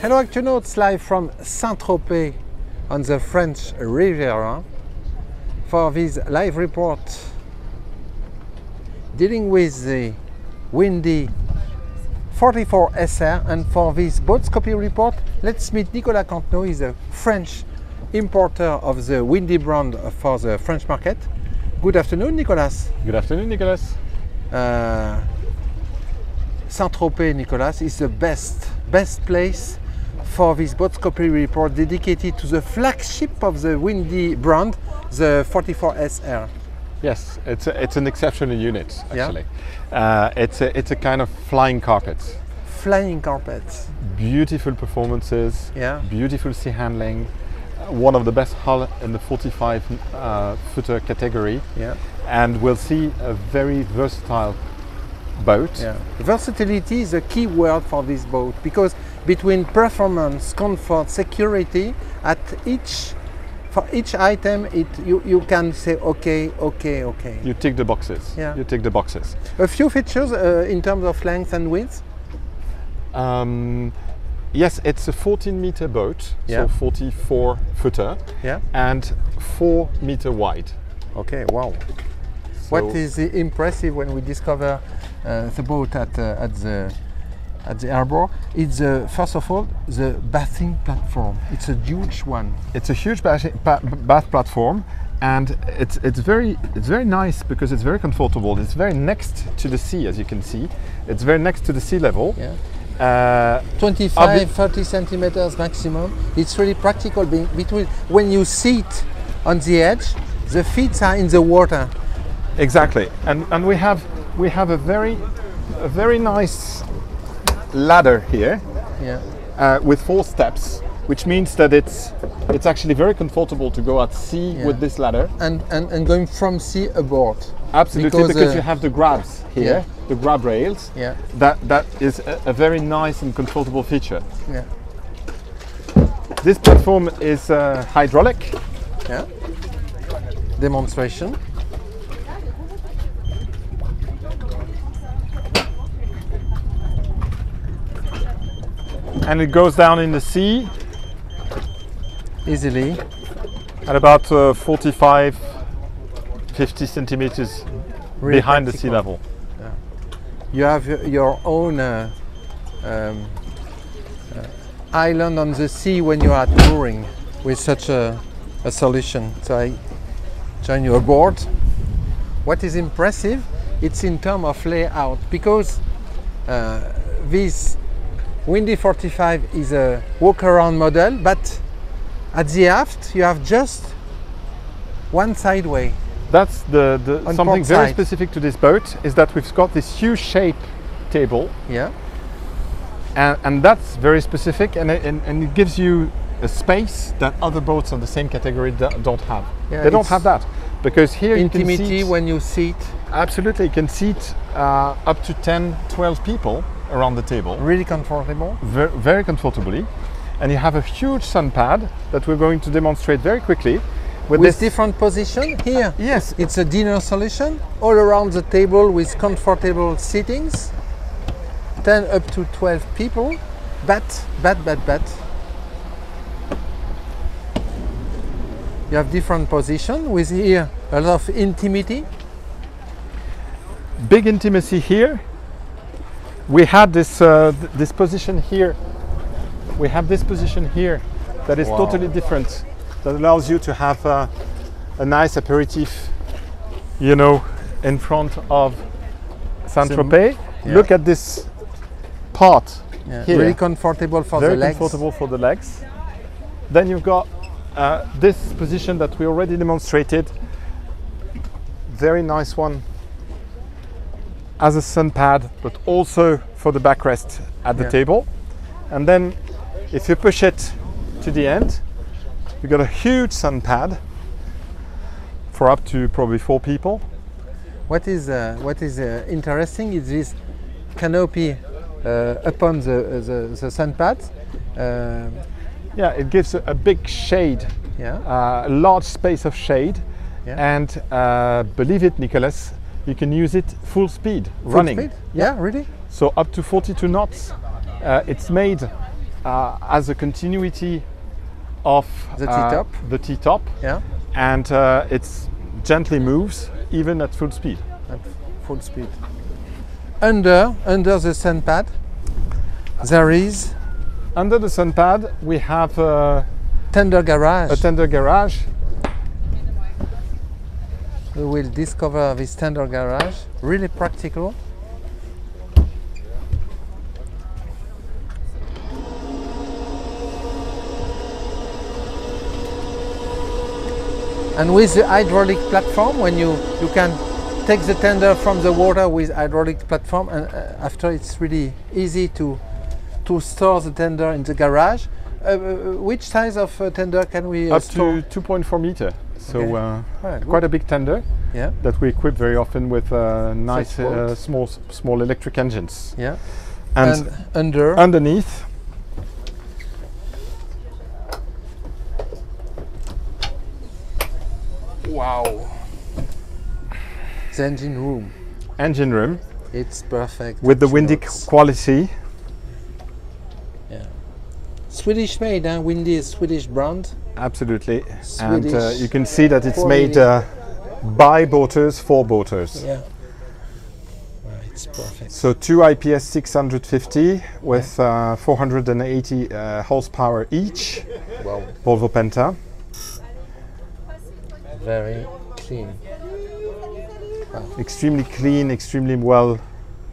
Hello ActuNautique, live from Saint-Tropez on the French Riviera for this live report dealing with the windy 44 SR, and for this boat scopy report let's meet Nicolas Cantenot. He's a French importer of the windy brand for the French market. Good afternoon, Nicolas. Good afternoon, Nicolas. Saint-Tropez, Nicolas, is the best place for this boat scopy report dedicated to the flagship of the windy brand, the 44 SR. Yes, it's an exceptional unit actually. Yeah. It's a kind of flying carpet. Flying carpet. Beautiful performances. Yeah. Beautiful sea handling. One of the best hull in the 45 footer category. Yeah. And we'll see a very versatile boat. Yeah. Versatility is a key word for this boat, because between performance, comfort, security, for each item you can say okay. You tick the boxes. Yeah. You tick the boxes. A few features in terms of length and width. Yes, it's a 14-meter boat, yeah. So 44 footer, yeah. And 4 meter wide. Okay, wow. So what is impressive when we discover the boat at the harbour? It's first of all the bathing platform. It's a huge one. It's a huge bath platform, and it's very nice because it's very comfortable. It's very next to the sea, as you can see. It's very next to the sea level. Yeah. 25-30 centimeters maximum. It's really practical between when you sit on the edge, the feet are in the water. Exactly, and we have a very nice ladder here. Yeah. With 4 steps, which means that it's actually very comfortable to go at sea, yeah. With this ladder and going from sea aboard. Absolutely, because you have the grabs here, yeah. The grab rails. Yeah. That is a very nice and comfortable feature. Yeah. This platform is hydraulic. Yeah. Demonstration. And it goes down in the sea easily at about 45-50 centimeters really behind practical. The sea level. Yeah. You have your own island on the sea when you are touring with such a solution. So I join you aboard. What is impressive, it's in terms of layout, because this Windy 45 is a walk-around model, but at the aft you have just one sideway. That's something very specific to this boat, is that we've got this huge shape table. Yeah. And that's very specific, and it gives you a space that other boats of the same category don't have. Yeah, they don't have that, because here intimity you can seat, when you sit. Absolutely, you can seat up to 10-12 people around the table. Really comfortable? Very comfortably. And you have a huge sun pad that we're going to demonstrate very quickly. With different position here? Yes. It's a dinner solution all around the table with comfortable seatings. 10 up to 12 people. But. You have different position with here a lot of intimacy. Big intimacy here. We had this position here. We have this position here that is totally different. That allows you to have a nice aperitif, you know, in front of Saint-Tropez. Yeah. Look at this part here. Really comfortable for the legs. Very comfortable for the legs. Then you've got this position that we already demonstrated. Very nice one. As a sun pad, but also for the backrest at the table. And then if you push it to the end, you got a huge sun pad for up to probably 4 people. What is interesting is this canopy upon the sun pad. Yeah, it gives a big shade, a large space of shade. Yeah. And believe it, Nicolas, you can use it full speed, running. Speed? Yeah, really? So up to 42 knots. It's made has a continuity of The T-top. The T-top, Yeah, and it gently moves even at full speed. at full speed. Under the sun pad, there is Under the sun pad, we have tender garage. a tender garage. We will discover this tender garage, really practical. And with the hydraulic platform, when you can take the tender from the water with hydraulic platform, and after it's really easy to store the tender in the garage. Which size of tender can we Up store? to 2.4 meter, so Right, quite a big tender Yeah, that we equip very often with nice boat. small electric engines. yeah. And under, underneath, wow, the engine room. engine room It's perfect. with the windy Notes. quality. Yeah. Swedish made, huh? Windy is Swedish brand. Absolutely, and Swedish you can see that it's 4 made by boaters for boaters. Yeah. Right, it's perfect. So 2 IPS 650 with 480 horsepower each, Wow. Volvo Penta. Very clean. Extremely clean, extremely well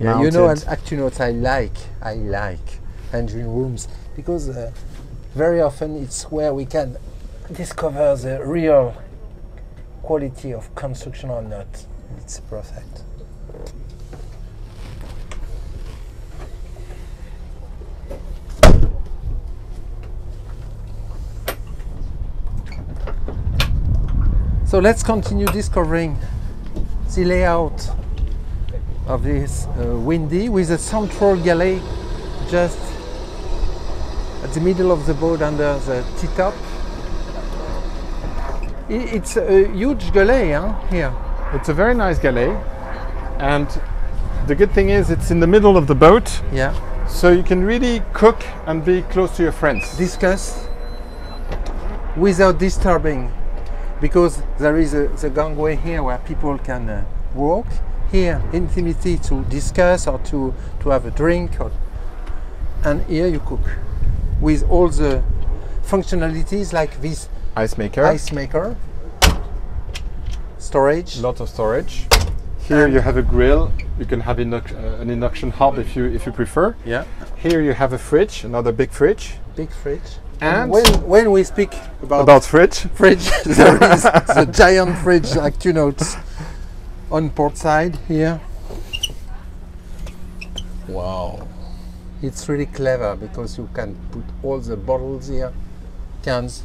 Yeah, mounted. you know, at ActuNautique, I like engine rooms because very often it's where we can discover the real quality of construction or not. It's perfect. So let's continue discovering the layout of this windy with a central galley just at the middle of the boat under the T-top. It's a huge galley, huh, here. It's a very nice galley, and the good thing is it's in the middle of the boat, Yeah. so you can really cook and be close to your friends. Discuss without disturbing, because there is the gangway here where people can walk. Here, intimacy to discuss or to have a drink, and here you cook with all the functionalities like this Ice maker, ice maker, storage. lot of storage. Here you have a grill. You can have an induction hob if you prefer. Yeah, Here you have a fridge, another big fridge. big fridge. And when we speak about fridge, fridge, there is the giant fridge, like you know, on port side here. Wow, it's really clever because you can put all the bottles here, cans.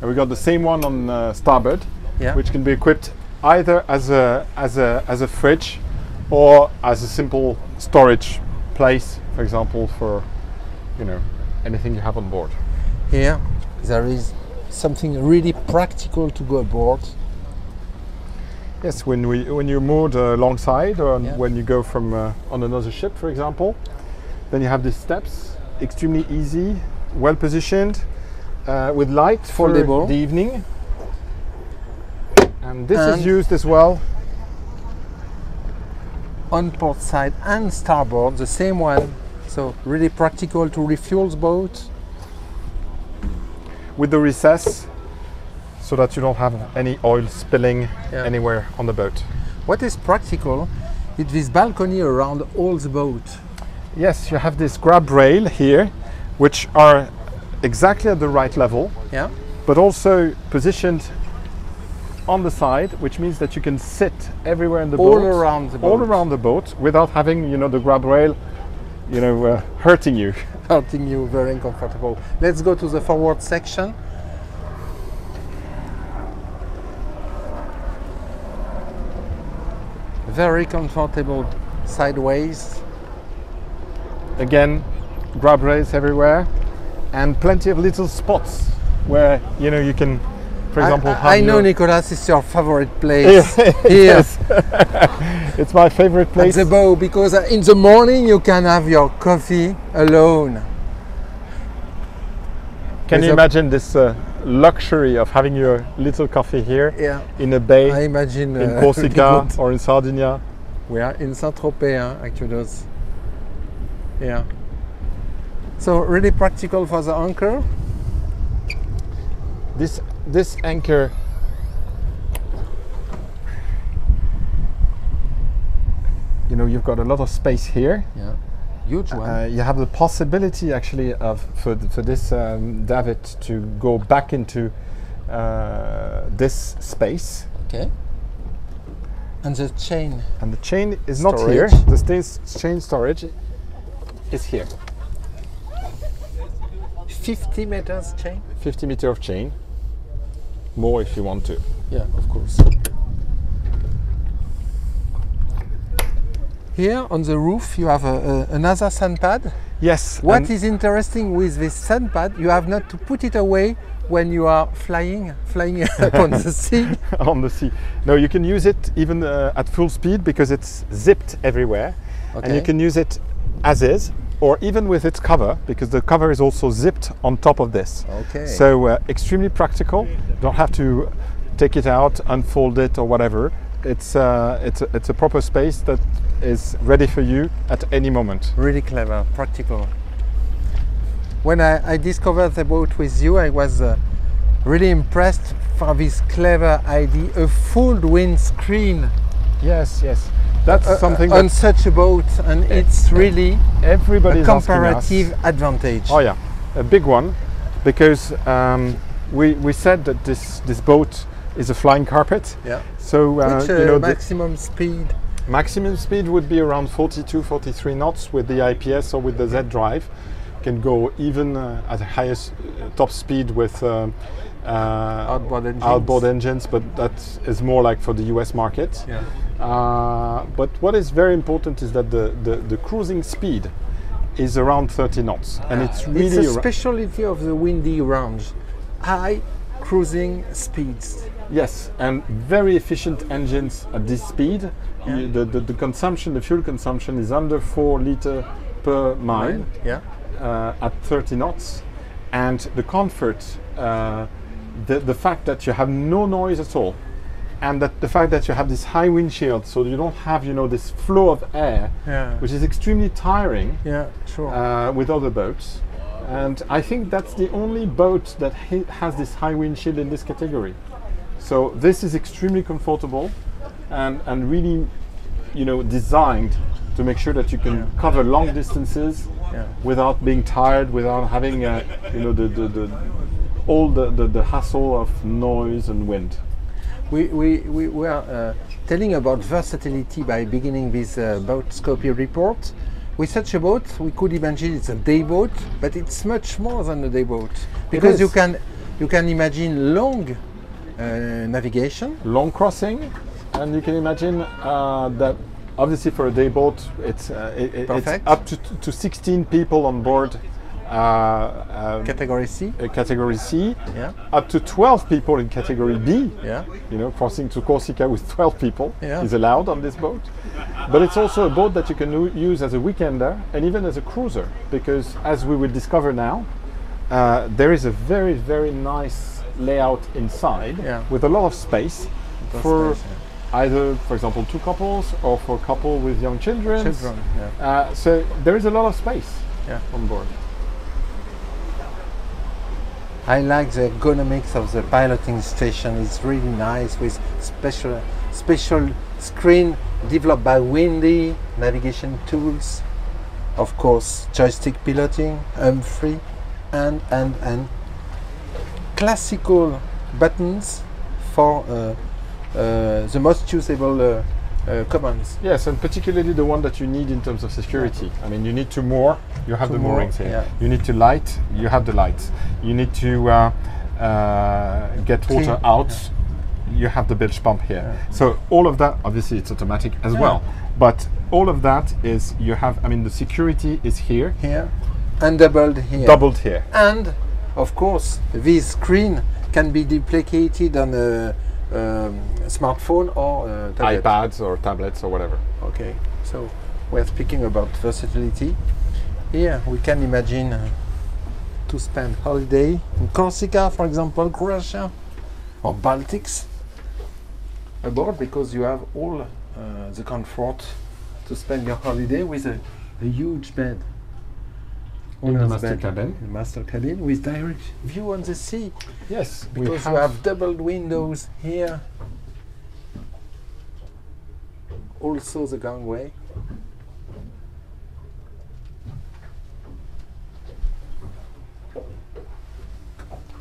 and we got the same one on starboard, Yeah, which can be equipped either as a fridge or as a simple storage place, for example, for anything you have on board. here there is something really practical to go aboard. Yes, when you moored alongside, or Yeah. when you go from on another ship, for example, then you have these steps, extremely easy, well positioned, with light Foldable. for the evening. And this And is used as well. On port side and starboard, the same one. So really practical to refuel the boat. With the recess, so that you don't have any oil spilling Yeah. anywhere on the boat. What is practical is this balcony around all the boat. Yes, you have this grab rail here, which are exactly at the right level, Yeah, but also positioned on the side, which means that you can sit everywhere in the all boat, around the boat. all around the boat, without having the grab rail, hurting you. Hurting you, very uncomfortable. Let's go to the forward section. Very comfortable sideways. Again, grab rails everywhere, and plenty of little spots where you can, for example, have I know, your- Nicolas, it's your favorite place here Yes. It's my favorite at place. the bow, because in the morning you can have your coffee alone. Can you imagine this luxury of having your little coffee here in a bay I imagine, in Corsica or in Sardinia? We are in Saint-Tropez, actually. Yeah. So really practical for the anchor. This anchor, you know, you've got a lot of space here. Yeah. Huge one. You have the possibility actually for this davit to go back into this space. Okay. And the chain. And the chain is storage. not here. The chain storage is here. 50 meters chain? 50 meter of chain. More if you want to. Yeah, of course. Here on the roof you have another sand pad. Yes. What is interesting with this sand pad, you have not to put it away when you are flying upon the sea. On the sea. No, you can use it even at full speed because it's zipped everywhere. Okay. And you can use it as is, or even with its cover, because the cover is also zipped on top of this. Okay. So extremely practical. Don't have to take it out, unfold it, or whatever. It's a proper space that is ready for you at any moment. Really clever, practical. When I discovered the boat with you, I was really impressed for this clever idea, a full windscreen. Yes, yes. That's something on such a boat, and it's really everybody's a comparative advantage. Oh yeah, a big one, because we said that this boat is a flying carpet. Yeah. So which you know, maximum speed? Maximum speed would be around 42, 43 knots with the IPS or with the Z drive. Can go even at the highest top speed with outboard engines, but that is more like for the US market. Yeah. But what is very important is that the cruising speed is around 30 knots, and it's really it's a specialty of the windy range, high cruising speeds. Yes, and very efficient engines at this speed. Yeah. The consumption, the fuel consumption, is under 4 liters per mile. Yeah. At 30 knots, and the comfort, the fact that you have no noise at all, and that the fact that you have this high windshield, so you don't have, you know, this flow of air, which is extremely tiring. Yeah, sure. With other boats, and I think that's the only boat that has this high windshield in this category. So this is extremely comfortable, and really, you know, designed to make sure that you can cover long distances without being tired, without having you know, the hassle of noise and wind. We were telling about versatility by beginning this boat Skopje report. With such a boat, we could imagine it's a day boat, but it's much more than a day boat, because you can imagine long navigation, long crossing, and you can imagine that. Obviously, for a day boat, it's up to 16 people on board. Category C. Category C. Yeah. Up to 12 people in Category B. Yeah. You know, crossing to Corsica with 12 people is allowed on this boat. But it's also a boat that you can use as a weekender and even as a cruiser, because as we will discover now, there is a very, very nice layout inside with a lot of space for either, for example, 2 couples or for a couple with young children. So there is a lot of space on board. I like the ergonomics of the piloting station. It's really nice, with special screen developed by Windy, navigation tools, of course joystick piloting, free, and classical buttons for the most usable commands. Yes, and particularly the one that you need in terms of security. I mean, you need to moor, you have the moorings here. You need to light, you have the lights. You need to get water out, you have the bilge pump here. So all of that, obviously it's automatic as well, but all of that is, you have, I mean, the security is here. Here, and doubled here. Doubled here. And, of course, this screen can be duplicated on a smartphone or iPads or tablets or whatever. Okay, so we're speaking about versatility. Here we can imagine to spend holiday in Corsica, for example, Croatia, or Baltics aboard, because you have all the comfort to spend your holiday with a huge bed. In the Owner's master bed, cabin. the master cabin with direct view on the sea, Yes, because you have doubled windows here. Also the gangway.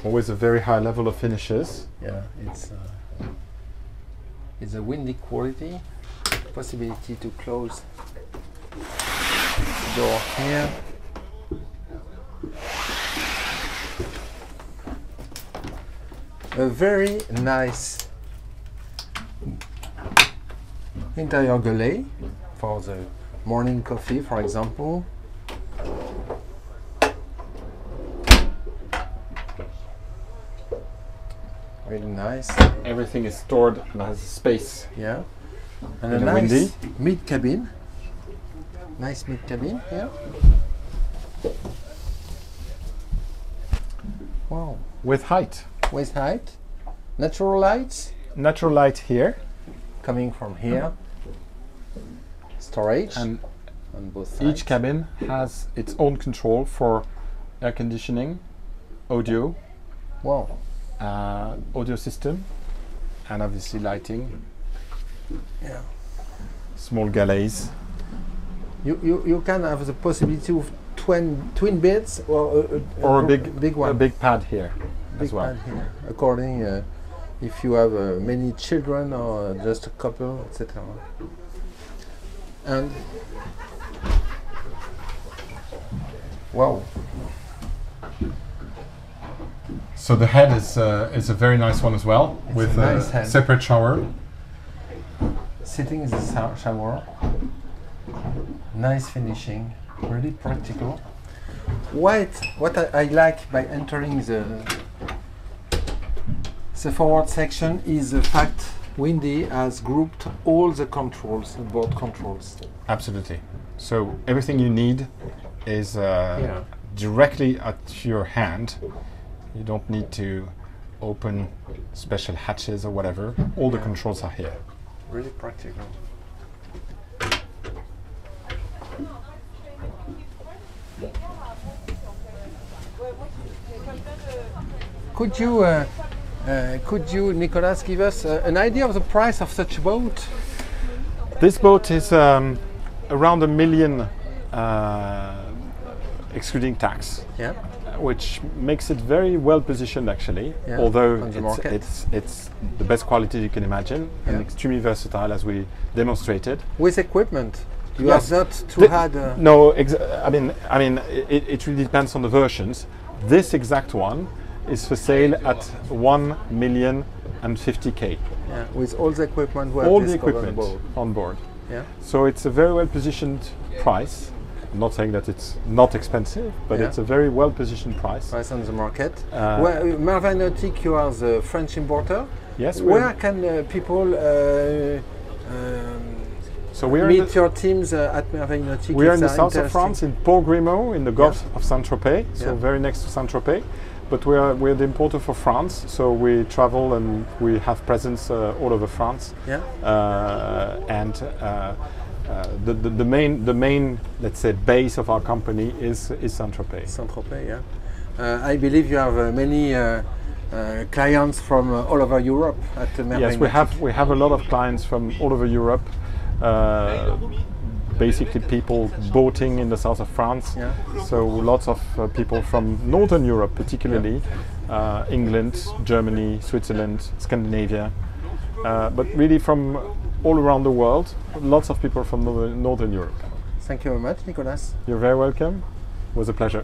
always a very high level of finishes. Yeah, it's a windy quality. Possibility to close the door here. A very nice interior galley for the morning coffee, for example. Really nice. Everything is stored and has space. Yeah. And a In a nice windy. mid cabin. Nice mid cabin here. Wow. With height. Waist height. Natural lights Natural light here. coming from here. Storage And on both sides. each cabin has its own control for air conditioning, audio, Wow. audio system, and obviously lighting. Yeah. Small galleys. You can have the possibility of twin beds or Or a big one. A big pad here Big as well. pad here. According if you have many children or just a couple, etc. And wow. So the head is a very nice one as well, It's with a nice head. separate shower. Sitting in the shower. Nice finishing. Really practical. What I like by entering the forward section is the fact Windy has grouped all the controls, the board controls. Absolutely. So everything you need is Yeah. directly at your hand. You don't need to open special hatches or whatever. All the Yeah. controls are here. Really practical. Could you, Nicolas, give us an idea of the price of such a boat? This boat is around $1 million, excluding tax, Yeah. which makes it very well positioned actually. Yeah, Although on the market. it's the best quality you can imagine and Yeah. extremely versatile, as we demonstrated. With equipment. You Yes. have not to The- had. No, I mean, it really depends on the versions. This exact one is for sale at 1,050,000. Yeah, with all the equipment. we have All the discovered equipment on board. on board. Yeah. So it's a very well positioned price. I'm not saying that it's not expensive, but Yeah. it's a very well positioned price. Price on the market. Uh, ActuNautique, you are the French importer. Yes, Where can people so we are meet your teams at ActuNautique? we are if in the they're south of interested? France, in Port Grimaud, in the Gulf of Saint-Tropez, so Yeah. very next to Saint-Tropez. But we're the importer for France, so we travel and we have presence all over France. Yeah. The main, let's say, base of our company is Saint-Tropez. Saint-Tropez, yeah. I believe you have many clients from all over Europe at Yes, we have a lot of clients from all over Europe. Basically, people boating in the south of France. Yeah. So lots of people from Northern Europe, particularly England, Germany, Switzerland, Scandinavia, but really from all around the world. Lots of people from Northern Europe. Thank you very much, Nicolas. You're very welcome. It was a pleasure.